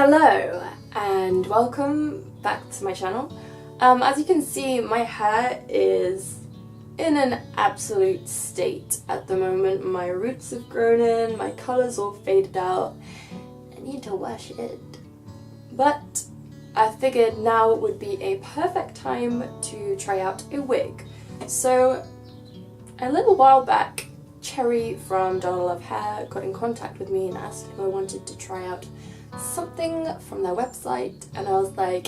Hello and welcome back to my channel. As you can see, my hair is in an absolute state at the moment. My roots have grown in, my colour's all faded out. I need to wash it. But I figured now would be a perfect time to try out a wig. So a little while back, Cherry from DonaLoveHair got in contact with me and asked if I wanted to try out something from their website, and I was like,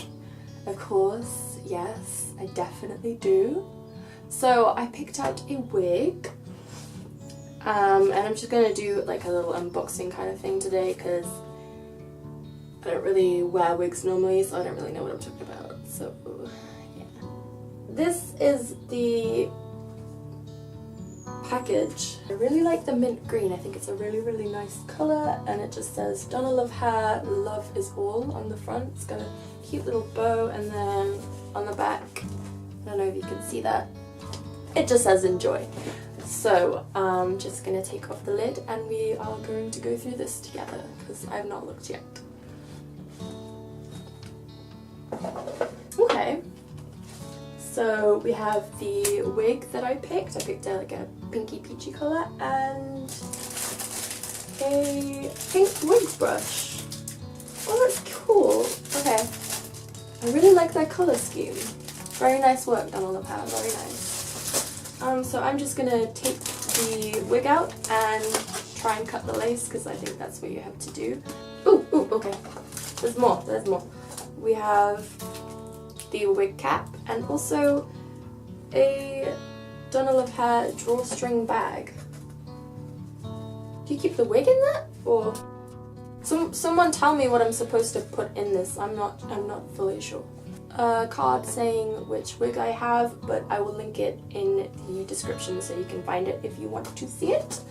of course, yes, I definitely do. So I picked out a wig, and I'm just gonna do like a little unboxing kind of thing today because I don't really wear wigs normally, so I don't really know what I'm talking about. So yeah, this is the package. I really like the mint green. I think it's a really nice colour, and it just says DonaLoveHair, love is all on the front. It's got a cute little bow, and then on the back, I don't know if you can see that, it just says enjoy. So I'm just going to take off the lid and we are going to go through this together because I have not looked yet. Okay. So we have the wig that I picked. I picked like a pinky peachy colour and a pink wig brush. Oh, that's cool. Okay. I really like that colour scheme. Very nice work, DonaLoveHair, very nice. So I'm just gonna take the wig out and try and cut the lace because I think that's what you have to do. Ooh, okay. There's more, We have the wig cap and also a DonaLoveHair drawstring bag. Do you keep the wig in that, or someone tell me what I'm supposed to put in this? I'm not fully sure. A card saying which wig I have, but I will link it in the description so you can find it if you want to see it.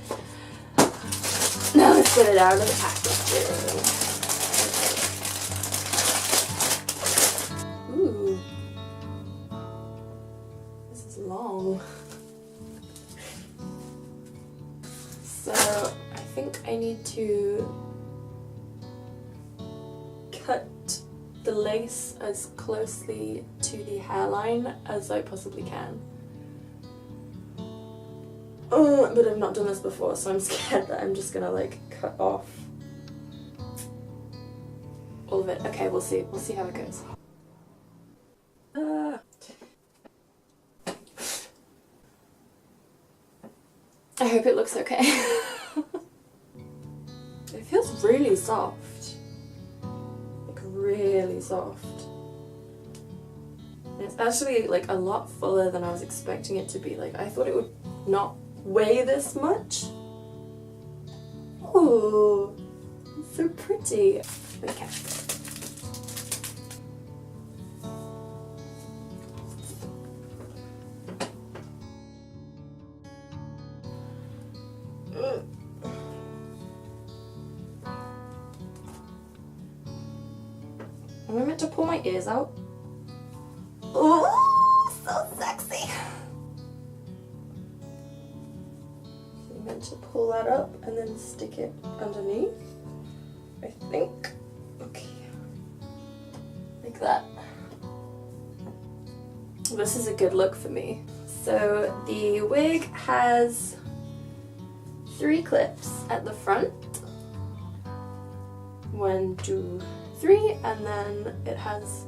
Now let's get it out of the package. Ooh, this is long. So I think I need to cut the lace as closely to the hairline as I possibly can. But I've not done this before, so I'm scared that I'm just gonna like cut off all of it. Okay, we'll see how it goes. I hope it looks okay. It feels really soft. Like really soft. And it's actually like a lot fuller than I was expecting it to be. Like I thought it would not weigh this much. Ooh, it's so pretty. Okay. Am I meant to pull my ears out? Oh, so sexy! I'm meant to pull that up and then stick it underneath, I think. Okay. Like that. This is a good look for me. So the wig has 3 clips at the front. 1, 2, 3, and then it has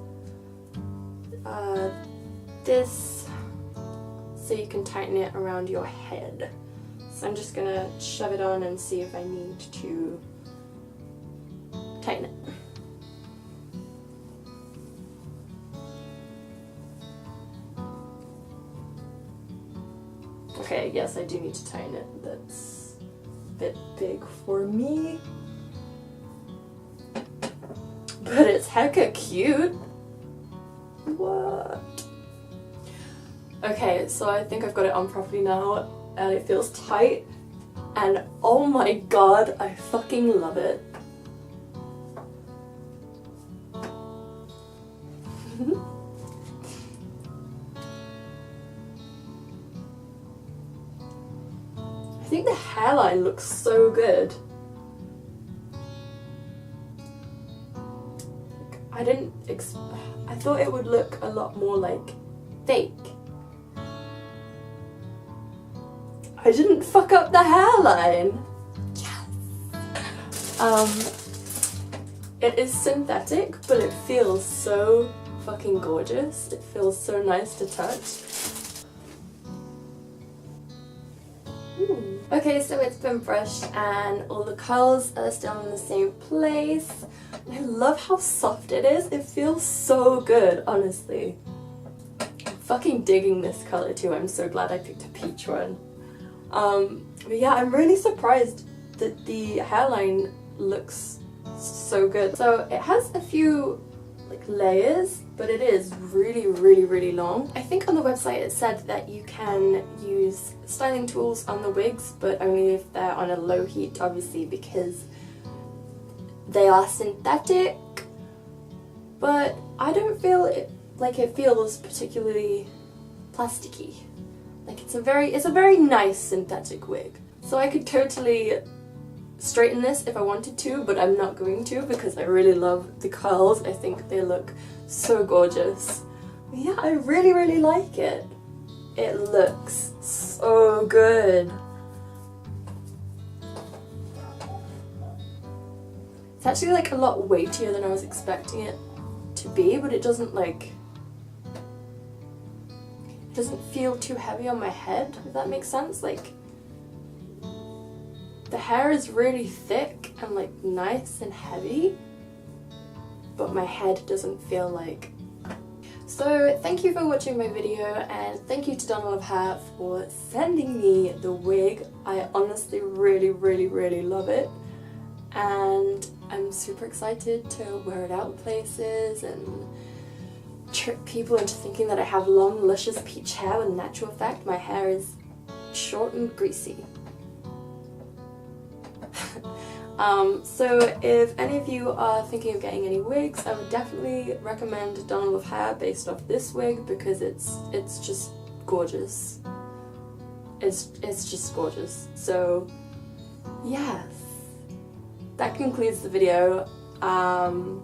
this so you can tighten it around your head. So I'm just gonna shove it on and see if I need to tighten it. Okay, yes, I do need to tighten it. That's a bit big for me. But it's hecka cute. What? Okay, so I think I've got it on properly now and it feels tight and oh my god, I fucking love it. I think the hairline looks so good. I thought it would look a lot more like fake. I didn't fuck up the hairline. Yes. It is synthetic, but it feels so fucking gorgeous. It feels so nice to touch. Okay, so it's been brushed and all the curls are still in the same place. I love how soft it is. It feels so good, honestly. I'm fucking digging this color too. I'm so glad I picked a peach one. But yeah, I'm really surprised that the hairline looks so good. So it has a few like layers, but it is really long. I think on the website it said that you can use styling tools on the wigs, but only if they're on a low heat, obviously, because they are synthetic. But I don't feel like it feels particularly plasticky. Like it's a very nice synthetic wig. So I could totally straighten this if I wanted to, but I'm not going to because I really love the curls. I think they look so gorgeous. But yeah, I really like it. It looks so good. It's actually like a lot weightier than I was expecting it to be, but it doesn't feel too heavy on my head, if that makes sense. Like, the hair is really thick and like nice and heavy, but my head doesn't feel like. So thank you for watching my video, and thank you to DonaLoveHair for sending me the wig. I honestly really love it, and I'm super excited to wear it out places and trick people into thinking that I have long luscious peach hair when in actual fact my hair is short and greasy. So if any of you are thinking of getting any wigs, I would definitely recommend DonaLoveHair based off this wig because it's just gorgeous. It's just gorgeous. So yes, that concludes the video. I'm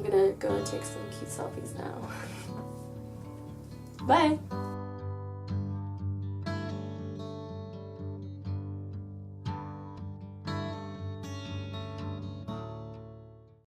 gonna go and take some cute selfies now. Bye!